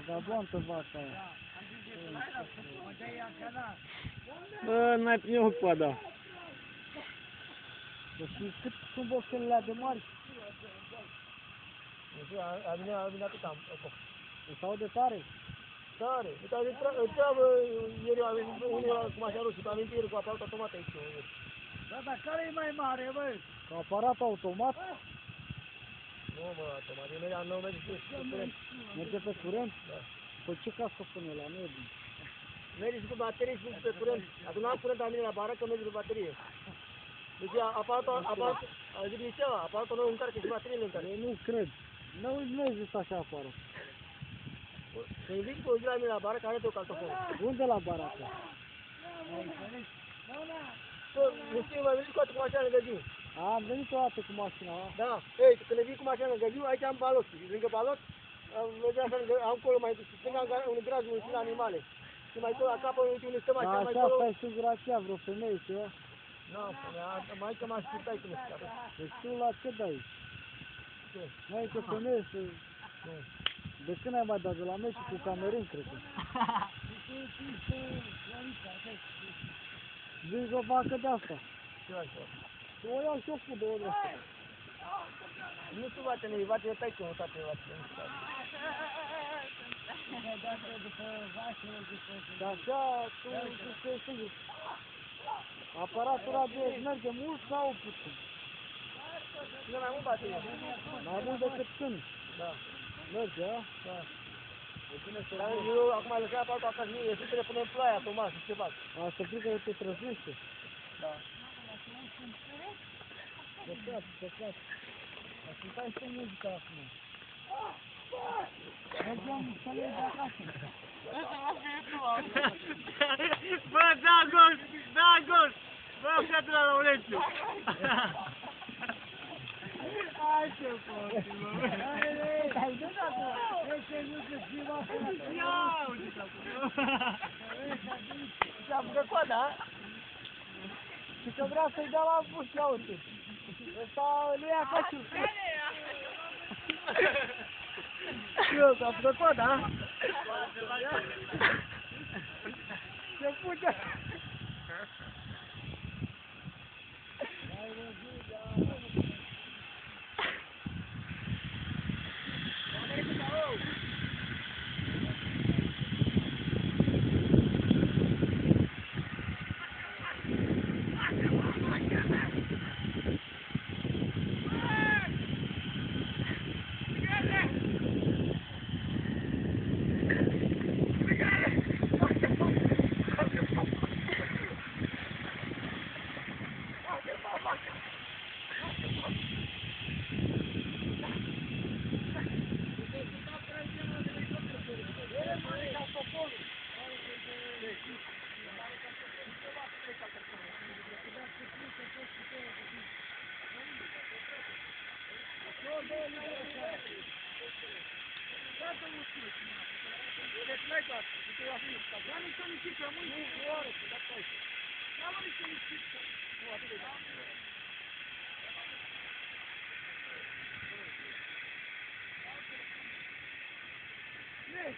Vagabondă vaca aia. Bă, n-ai primit coada. Bă, și cât sunt boxelele de mari? Nu știu, a venit atâta. Îți aude tare? Tare. Întreabă, ieri a venit unul cu mașina roșie, a venit ieri cu aparat automat aici. Da, dar care e mai mare, bă? Cu aparat automat? Nu, mă, automat, eu nu merge pe curent. Merge pe curent? Da. Păi ce cască pune la noi? Merge și pe baterie și pe curent. Dacă nu am curent la mine la bară, că merge pe baterie. Deci aparatul, zic liceaua, aparatul nu încarcă și bateriile încarcă. Eu nu cred. Nu există așa aparat. Să-i vin pe o zi la mine la bară, care are-te o caltofonă. Unde la barată? Nu știu, mai venit cu atât cu mașina lângă Giu. Am venit o dată cu mașina. Da, ei, când vin cu mașina lângă Giu, aici am balot. Lângă balot, am acolo mai stânga un graj, un țin animale. Și mai tot la capă, unde stă mașina, mai Așa acolo. stai singurația, vreo femeie, ceva? Nu, mai că m-aș putea cum este. Deci tu la ce dai? Ce? Mai că femeie să... Nu. De când ai mai dat? De la meci cu Camerun, cred că. Zici o vacă de asta. Ce așa? Și o iau și eu cu 2 de astea. Nu știu, vatele, vatele tai că o tate vatele. Și așa, tu știi sigur. Aparatul ăla de merge mult sau puțin? Nu mai mult baterie. Mai mult decât când? Da. Merge, a? Da. E bine să Dar eu acum am lăsat aparatul acasă, eu sunt să le punem ploaia automat, și ce fac? A, să frică că te trăznește. Da. Păcat. Ascultai și muzica acum. Mergem să le iei de acasă. Bă, da gol! Da gol! Bă, fii la Laurențiu! Hai ce poți, mă! Hai, dă acum! Ei, ce nu se schimbă acum! Ia uite acum! Și-a făcut coada, a? Și că vrea să-i dea la bus, ia uite! Ăsta nu ia caciul! Eu, s-a făcut coada, a? Ce putea! Yes.